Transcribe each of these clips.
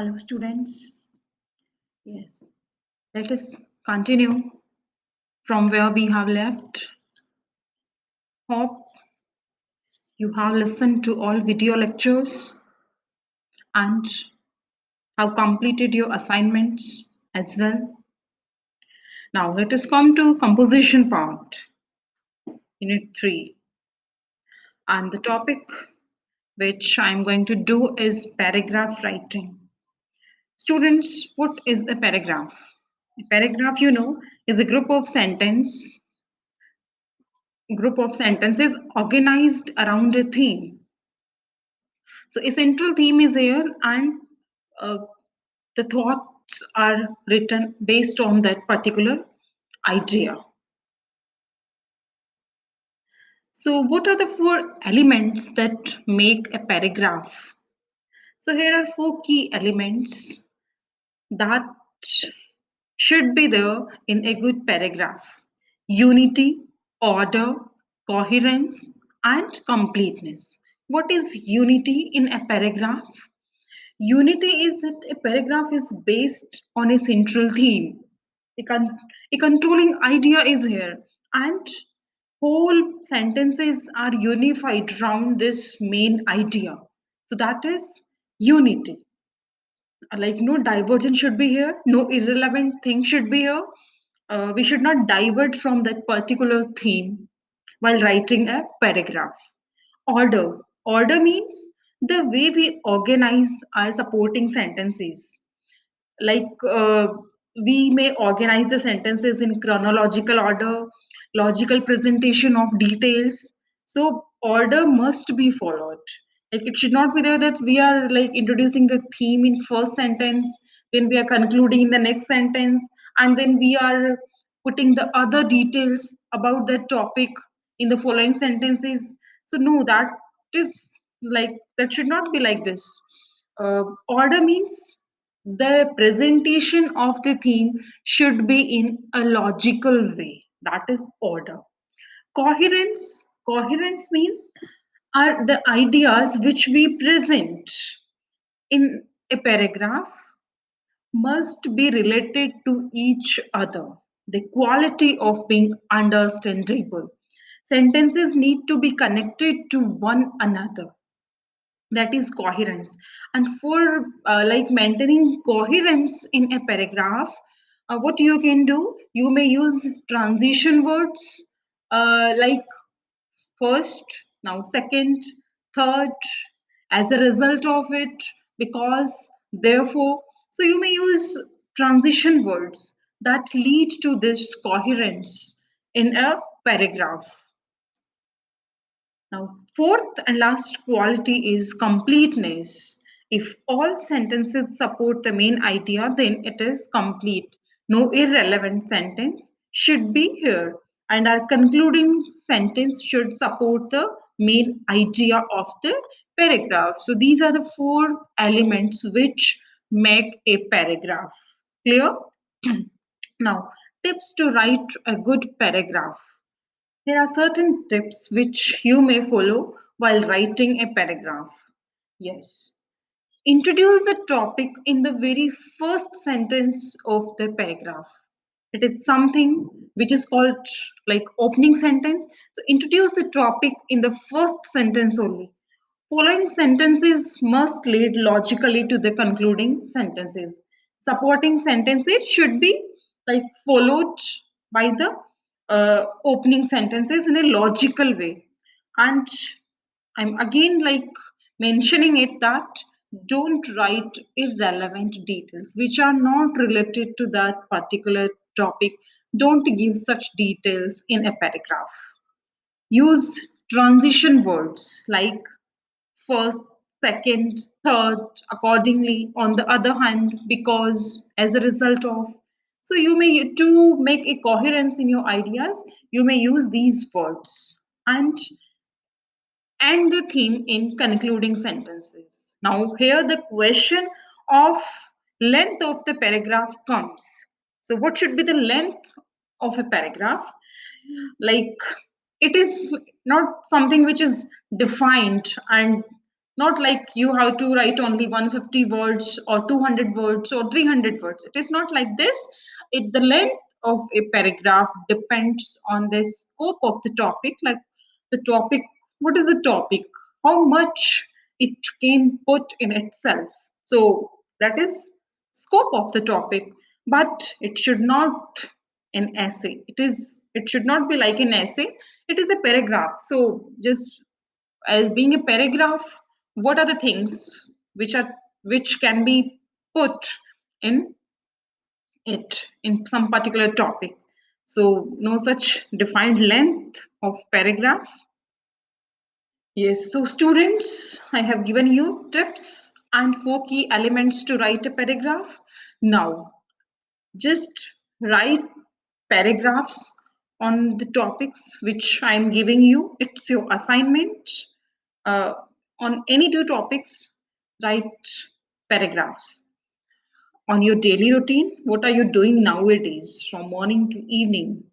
Hello, students. Yes, let us continue from where we have left. Hope you have listened to all video lectures and have completed your assignments as well. Now, let us come to composition part, unit 3. And the topic which I'm going to do is paragraph writing. Students, what is a paragraph? A paragraph, is a group of sentences organized around a theme. So a central theme is here, and uh, the thoughts are written based on that particular idea. So what are the four elements that make a paragraph? So here are four key elements that should be there in a good paragraph: unity, order, coherence, and completeness. What is unity in a paragraph? Unity is that a paragraph is based on a central theme. A controlling idea is here, and whole sentences are unified around this main idea. So that is unity. Like no divergence should be here, no irrelevant thing should be here. We should not divert from that particular theme while writing a paragraph. Order means the way we organize our supporting sentences. Like we may organize the sentences in chronological order, logical presentation of details. So order must be followed. Like it should not be there that we are like introducing the theme in first sentence, then we are concluding in the next sentence, and then we are putting the other details about that topic in the following sentences. So no, that is like that should not be like this. Order means the presentation of the theme should be in a logical way. That is order. Coherence means are the ideas which we present in a paragraph must be related to each other. The quality of being understandable. Sentences need to be connected to one another. That is coherence. And for like maintaining coherence in a paragraph, what you can do, you may use transition words like first, now second, third, as a result of it, because, therefore. So you may use transition words that lead to this coherence in a paragraph. Now, fourth and last quality is completeness. If all sentences support the main idea, then it is complete. No irrelevant sentence should be here, and our concluding sentence should support the main idea of the paragraph. So, these are the four elements which make a paragraph. Clear? Now, tips to write a good paragraph. There are certain tips which you may follow while writing a paragraph. Yes. Introduce the topic in the very first sentence of the paragraph. It is something which is called like opening sentence. So introduce the topic in the first sentence only. Following sentences must lead logically to the concluding sentences. Supporting sentences should be like followed by the opening sentences in a logical way. And I'm again like mentioning it that don't write irrelevant details which are not related to that particular topic. Don't give such details in a paragraph. Use transition words like first, second, third, accordingly, on the other hand, because, as a result of. So you may, to make a coherence in your ideas, you may use these words and end the theme in concluding sentences. Now, here the question of length of the paragraph comes. So, what should be the length of a paragraph? Like, it is not something which is defined and Not like you have to write only 150 words or 200 words or 300 words. It is not like this. The length of a paragraph depends on the scope of the topic. Like the topic, what is the topic? How much it can put in itself. So that is scope of the topic, but it should not an essay. It should not be like an essay. It is a paragraph. So just as being a paragraph, what are the things which can be put in it in some particular topic? So no such defined length of paragraph. Yes, so students, I have given you tips and four key elements to write a paragraph. Now just write paragraphs on the topics which I'm giving you. It's your assignment. uh, on any two topics, write paragraphs. On your daily routine, what are you doing nowadays from morning to evening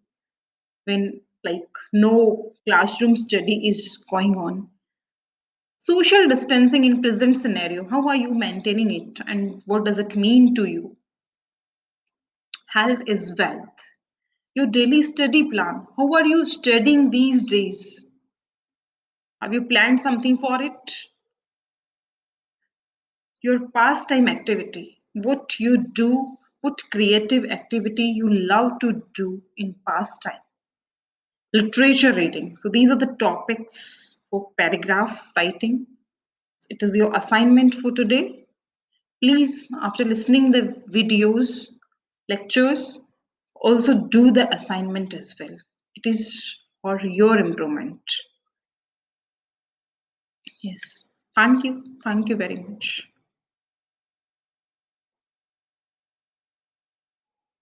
when like no classroom study is going on? Social distancing in present scenario, how are you maintaining it and what does it mean to you? Health is wealth. Your daily study plan, how are you studying these days? Have you planned something for it? Your pastime activity, what you do, what creative activity you love to do in pastime. Literature reading. So these are the topics for paragraph writing. So it is your assignment for today. Please, after listening the videos, lectures, also do the assignment as well. It is for your improvement. Yes. Thank you. Thank you very much.